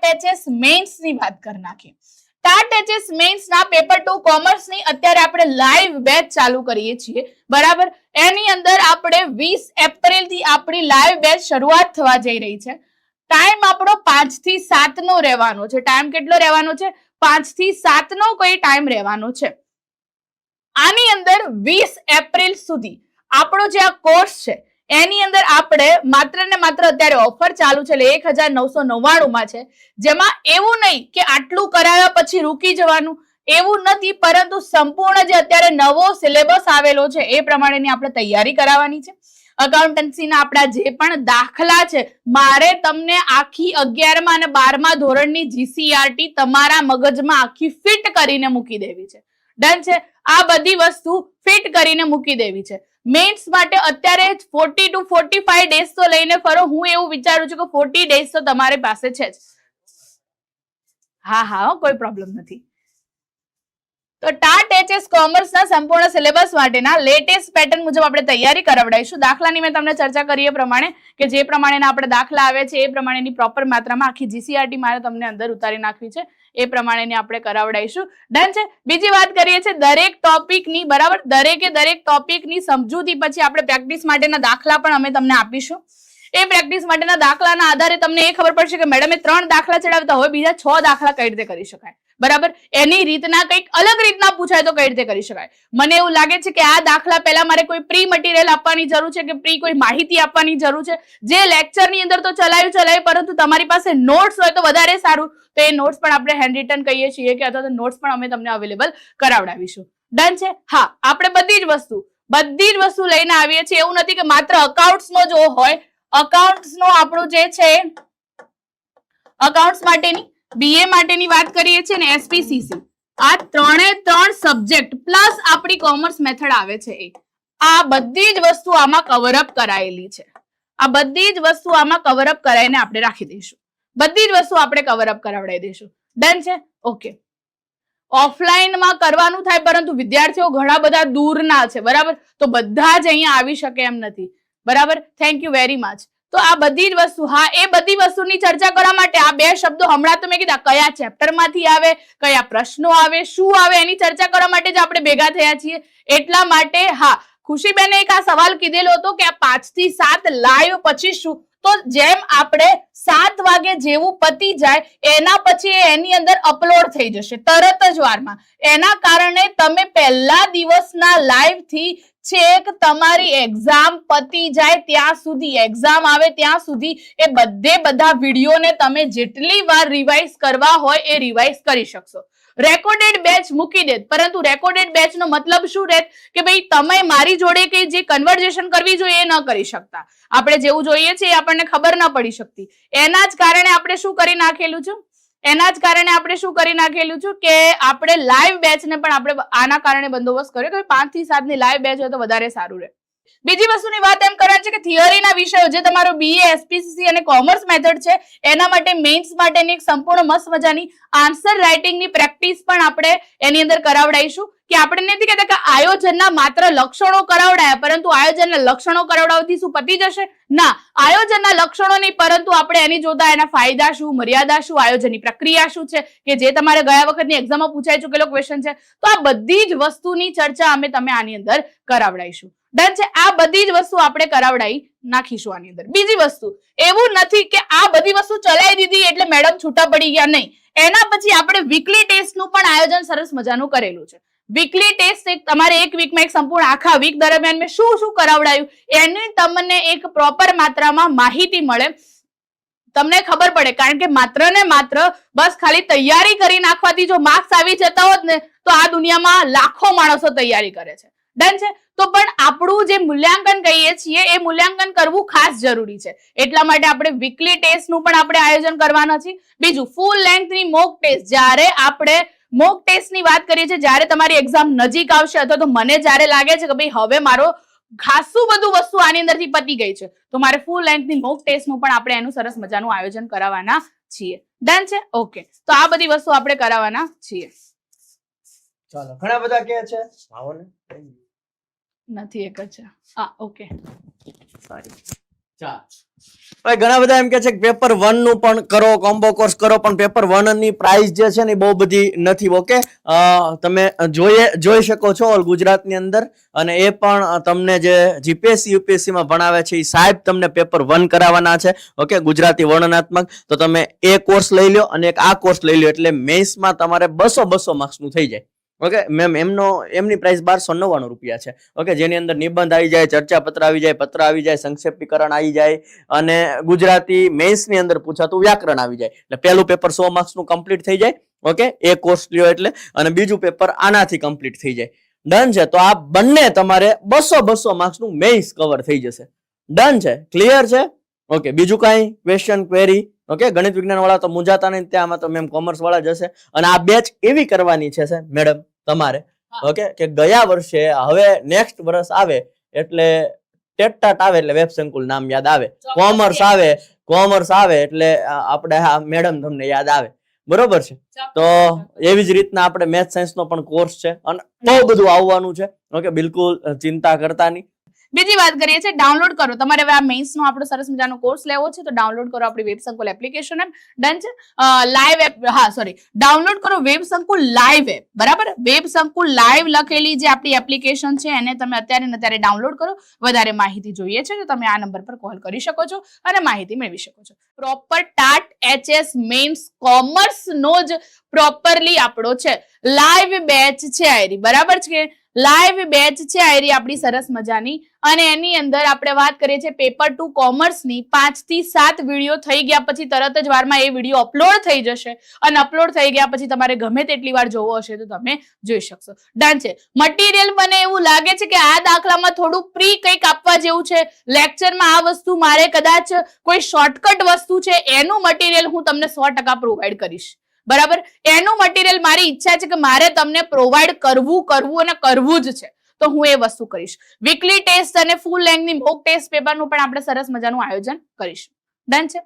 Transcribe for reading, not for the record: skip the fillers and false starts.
ટેચએસ mains ની વાત કરી નાખીએ. ટાટ એચએસ મેઇન્સ ના પેપર 2 કોમર્સ ની અત્યારે આપણે લાઈવ બેચ ચાલુ કરીએ છીએ, બરાબર. એની અંદર આપણે 20 એપ્રિલ થી આપણી લાઈવ બેચ શરૂઆત થવા જઈ રહી છે. ટાઈમ આપણો 5 થી 7 નો રહેવાનો છે. ટાઈમ કેટલો રહેવાનો છે? 5 થી 7 નો કોઈ ટાઈમ રહેવાનો છે. આની અંદર 20 એપ્રિલ સુધી આપણો જે આ કોર્સ છે એની અંદર આપણે માત્ર ને માત્ર અત્યારે ઓફર ચાલુ છે, એટલે 1999 માં છે, જેમાં એવું નહીં કે આટલું કરાવ્યા પછી રૂકી જવાનું, એવું નથી, પરંતુ સંપૂર્ણ જે અત્યારે નવો સિલેબસ આવેલો છે એ પ્રમાણેની આપણે તૈયારી કરાવવાની છે. અકાઉન્ટન્સીના આપણા જે પણ દાખલા છે, મારે તમને આખી 11મા અને 12મા ધોરણની જીસીઆરટી તમારા મગજમાં આખી ફિટ કરીને મૂકી દેવી છે. ડન છે? આ બધી વસ્તુ ફિટ કરીને મૂકી દેવી છે. મેઇન્સ માટે અત્યારે 40 to 45 ડેઝ તો લઈને ફરો. હું એવું વિચારું છું કે 40 ડેઝ તો તમારી પાસે છે જ. હા, કોઈ પ્રોબ્લેમ નથી. તો ટાટ એચએસ કોમર્સના સંપૂર્ણ સિલેબસ માટેના લેટેસ્ટ પેટર્ન મુજબ આપણે તૈયારી કરાવડાવીશું. દાખલાની મેં તમને ચર્ચા કરી એ પ્રમાણે કે જે પ્રમાણેના આપણે દાખલા આવે છે એ પ્રમાણેની પ્રોપર માત્રામાં આખી જીસીઆરટી મારે તમને અંદર ઉતારી નાખવી છે, એ પ્રમાણેની આપણે કરાવડાવીશું. ડન છે? બીજી વાત કરીએ છીએ દરેક ટોપિકની, બરાબર, દરેક ટોપિકની સમજૂતી પછી આપણે પ્રેક્ટિસ માટેના દાખલા પણ અમે તમને આપીશું. એ પ્રેક્ટિસ માટેના દાખલાના આધારે તમને એ ખબર પડશે કે મેડમે 3 દાખલા ચડાવતા હોય, બીજા 6 દાખલા કઈ રીતે કરી શકાય, બરાબર. એની રીતના કંઈક અલગ રીતના પૂછાય તો કઈ રીતે કરી શકાય. મને એવું લાગે છે કે આ દાખલા પહેલા મારે કોઈ પ્રી મટીરિયલ આપવાની જરૂર છે કે પ્રી કોઈ માહિતી આપવાની જરૂર છે. જે લેક્ચરની અંદર તો ચલાવ્યું, પરંતુ તમારી પાસે નોટ્સ હોય તો વધારે સારું. તો એ નોટ્સ પણ આપણે હેન્ડ રિટન કહીએ છીએ કે અથવા તો નોટ્સ પણ અમે તમને અવેલેબલ કરાવડાવીશું. ડન છે? હા, આપણે બધી જ વસ્તુ લઈને આવીએ છીએ. એવું નથી કે માત્ર અકાઉન્ટ્સનો જો હોય. અકાઉન્ટ્સનો આપણું જે છે અકાઉન્ટ્સ માટેની, બીએ માટેની વાત કરીએ છીએ ને એસપીસીસી, આ 3 સબ્જેક્ટ પ્લસ આપણી કોમર્સ મેથડ આવે છે, આ બધી જ વસ્તુ આમાં કવરઅપ કરાયેલી છે. આ બધી જ વસ્તુ આમાં કવરઅપ કરાવીને આપણે રાખી દઈશું. બધી જ વસ્તુ આપણે કવરઅપ કરાવડાવી દઈશું. ડન છે? ઓકે. ઓફલાઈનમાં કરવાનું થાય, પરંતુ વિદ્યાર્થીઓ ઘણા બધા દૂરના છે, બરાબર, તો બધા જ અહીંયા આવી શકે એમ નથી, બરાબર. Thank you very much. તો આ બધી જ વસ્તુ, હા, એ બધી વસ્તુની ચર્ચા કરવા માટે આ 2 શબ્દો હમણાં તો મેં કીધા, કયા ચેપ્ટરમાંથી આવે, કયા પ્રશ્નો આવે, શું આવે, એની ચર્ચા કરવા માટે જ આપણે ભેગા થયા છીએ. એટલા માટે હા, ખુશીબેને એક આ સવાલ કીધેલો હતો કે આ 5 થી 7 લાઈવ પછી શું? તો જેમ આપણે 7 વાગે જેવું પતી જાય એના પછી એની અંદર અપલોડ થઈ જશે તરત જ વારમાં. એના કારણે તમે પહેલા દિવસના લાઈવ થી છેક તમારી એક્ઝામ પતી જાય ત્યાં સુધી, એક્ઝામ આવે ત્યાં સુધી એ બધા વિડીયોને તમે જેટલી વાર રિવાઇઝ કરવા હોય એ રિવાઇઝ કરી શકશો. રેકોર્ડેડ બેચ મૂકી દે, પરંતુ રેકોર્ડેડ બેચ નો મતલબ શું રહે કે ભાઈ તમે મારી જોડે કે જે કન્વર્ઝેશન કરવી જોઈએ એ ન કરી શકતા. આપણે જેવું જોઈએ છે એ આપણને ખબર ન પડી શકતી. એના જ કારણે આપણે શું કરી નાખેલું છે કે આપણે લાઈવ બેચ ને પણ આપણે આના કારણે બંદોબસ્ત કર્યો કે 5 થી 7 ની લાઈવ બેચ હોય તો વધારે સારું રહે. બીજી વસ્તુની વાત એમ કરવાની છે કે થિયરીના વિષયો જે તમારો બીએ, એસપીસીસી અને કોમર્સ મેથડ છે એના માટે મેઇન્સ માટેની એક સંપૂર્ણ મસ્ત મજાની આન્સર રાઇટિંગની પ્રેક્ટિસ પણ આપણે એની અંદર કરાવડાવીશું. કે આપણે નથી કહેતા કે આયોજનના માત્ર લક્ષણો કરાવડાયા, પરંતુ આયોજનના લક્ષણો કરાવડાવવાથી શું પતી જશે? ના, આયોજનના લક્ષણો નહીં, પરંતુ આપણે એની જોતા એના ફાયદા શું, મર્યાદા શું, આયોજનની પ્રક્રિયા શું છે કે જે તમારે ગયા વખતની એક્ઝામમાં પૂછાઈ ચૂકેલો ક્વેશ્ચન છે. તો આ બધી જ વસ્તુની ચર્ચા અમે તમે આની અંદર કરાવડાવીશું. ડન છે? આ બધી જ વસ્તુ આપણે કરાવડાવી નાખીશું આની અંદર. બીજી વસ્તુ, એવું નથી કે આ બધી વસ્તુ ચલાવી દીધી એટલે મેડમ છૂટા પડી ગયા, નહીં. એના પછી આપણે વીકલી ટેસ્ટનું પણ આયોજન સરસ મજાનું કરેલું છે. વીકલી ટેસ્ટ તમારે એક વીકમાં એક સંપૂર્ણ આખા વીક દરમિયાન મેં શું શું કરાવડાયું એની તમને એક પ્રોપર માત્રામાં માહિતી મળે, તમને ખબર પડે. કારણ કે માત્ર ને માત્ર બસ ખાલી તૈયારી કરી નાખવાથી જો માર્ક્સ આવી જતા હોત ને તો આ દુનિયામાં લાખો માણસો તૈયારી કરે છે. ડન છે? તો પણ આપણું જે મૂલ્યાંકન કહીએ છીએ એ મૂલ્યાંકન કરવું ખાસ જરૂરી છે. એટલા માટે આપણે વીકલી ટેસ્ટનું પણ આપણે આયોજન કરવાના છે. બીજું, ફૂલ લેન્થની મોક ટેસ્ટ. જ્યારે આપણે મોક ટેસ્ટની વાત કરીએ છીએ, જ્યારે તમારી એક્ઝામ નજીક આવશે અથવા તો મને જ્યારે લાગે છે કે ભાઈ હવે મારો ખાસું બધું વસ્તુ આની અંદરથી પતી ગઈ છે તો મારે ફૂલ લેન્થની મોક ટેસ્ટનું પણ આપણે એનું સરસ મજાનું આયોજન કરાવવાના છીએ. ડન છે? ઓકે. તો આ બધી વસ્તુ આપણે કરાવવાના છીએ. ચાલો, ઘણા બધા કે છે આવો ને નથી એક જ છે. હા, ઓકે, સોરી. ચાલ, ભાઈ ઘણા બધા એમ કે છે કે પેપર 1 નું પણ કરો, કોમ્બો કોર્સ કરો, પણ પેપર 1 ની પ્રાઇસ જે છે ને બહુ બધી નથી. ઓકે, તમે જોઈ શકો છો ઓલ ગુજરાતની અંદર, અને એ પણ તમને જે જીપીએસસી યુપીએસસી માં ભણાવે છે એ સાહેબ તમને પેપર 1 કરાવવાના છે. ઓકે, ગુજરાતી વર્ણનાત્મક. તો તમે એ કોર્સ લઈ લો અને એક આ કોર્સ લઈ લો, એટલે મેથ્સમાં તમારે 200 માર્ક્સ નું થઈ જાય. ઓકે મેમ, એમની પ્રાઇસ 1299 રૂપિયા છે. ઓકે, જેની અંદર નિબંધ આવી જાય, ચર્ચા પત્ર આવી જાય, પત્ર આવી જાય, સંક્ષેપીકરણ આવી જાય, અને ગુજરાતી મેથ્સ ની અંદર પૂછાતું વ્યાકરણ આવી જાય. એટલે પહેલું પેપર 100 માર્ક્સ નું કમ્પ્લીટ થઈ જાય. ઓકે, એ કોર્સ લ્યો એટલે, અને બીજું પેપર આનાથી કમ્પ્લીટ થઈ જાય. ડન છે? તો આ બંને તમારે 200 માર્ક્સ નું મેથ્સ કવર થઈ જશે. ડન છે? ક્લિયર છે? ઓકે, બીજું કાંઈ ક્વેશ્ચન, ક્વેરી? ઓકે, ગણિત વિજ્ઞાન વાળા તો મૂંઝાતા નહીં, ત્યાંમાં તો મેમ કોમર્સ વાળા જ હશે. અને આ બેચ એવી કરવાની છે મેડમ તમારે, ઓકે, કે ગયા વર્ષે હવે નેક્સ્ટ વર્ષ આવે એટલે ટેટટાટ આવે એટલે વેબ સંકુલ નામ યાદ આવે, કોમર્સ આવે એટલે આપણે હા મેડમ તમને યાદ આવે. બરોબર છે? તો એવી જ રીતના આપણે મેથ સાયન્સ નો પણ કોર્સ છે અને બહુ બધું આવવાનું છે. ઓકે, બિલકુલ ચિંતા કરતા નહીં. બીજી વાત કરીએ છીએ ડાઉનલોડ કરો. તમારે હવે આ મેઇન્સ નો આપણો સરસ મજાનો કોર્સ લેવો છે તો ડાઉનલોડ કરો આપણી વેબ સંકુલ એપ્લિકેશન. એમ ડન છે? લાઈવ એપ, હા સોરી, ડાઉનલોડ કરો વેબ સંકુલ લાઈવ એપ. બરાબર, વેબ સંકુલ લાઈવ લખેલી જે આપણી એપ્લિકેશન છે એને તમે અત્યારે ને અત્યારે ડાઉનલોડ કરો. વધારે માહિતી જોઈએ છે તો તમે આ નંબર પર કોલ કરી શકો છો અને માહિતી મેળવી શકો છો. Proper TAT HS mains commerce નો જ પ્રોપરલી આપણો છે લાઈવ બેચ છે આયરી. બરાબર છે? લાઈવ બેચ છે આયરી આપણી સરસ મજાની, અને એની અંદર આપણે વાત કરીએ છીએ પેપર 2 કોમર્સની 5 થી 7 વિડીયો થઈ ગયા પછી તરત જ વારમાં એ વિડીયો અપલોડ થઈ જશે, અને અપલોડ થઈ ગયા પછી તમારે ગમે તેટલી વાર જોવો હશે તો તમે જોઈ શકશો. ડન છે? મટીરિયલ મને એવું લાગે છે કે આ દાખલામાં થોડું પ્રી કંઈક આપવા જેવું છે. લેક્ચરમાં આ વસ્તુ મારે કદાચ કોઈ શોર્ટકટ વસ્તુ છે એનું મટીરિયલ હું તમને 100% પ્રોવાઈડ કરીશ. બરાબર, એનું મટીરિયલ મારી ઈચ્છા છે કે મારે તમને પ્રોવાઈડ કરવું અને કરવું જ છે, તો હું એ વસ્તુ કરીશ. વીકલી ટેસ્ટ અને ફૂલ લેંગની મોક ટેસ્ટ પેપરનું પણ આપણે સરસ મજાનું આયોજન કરીશું. ડન છે?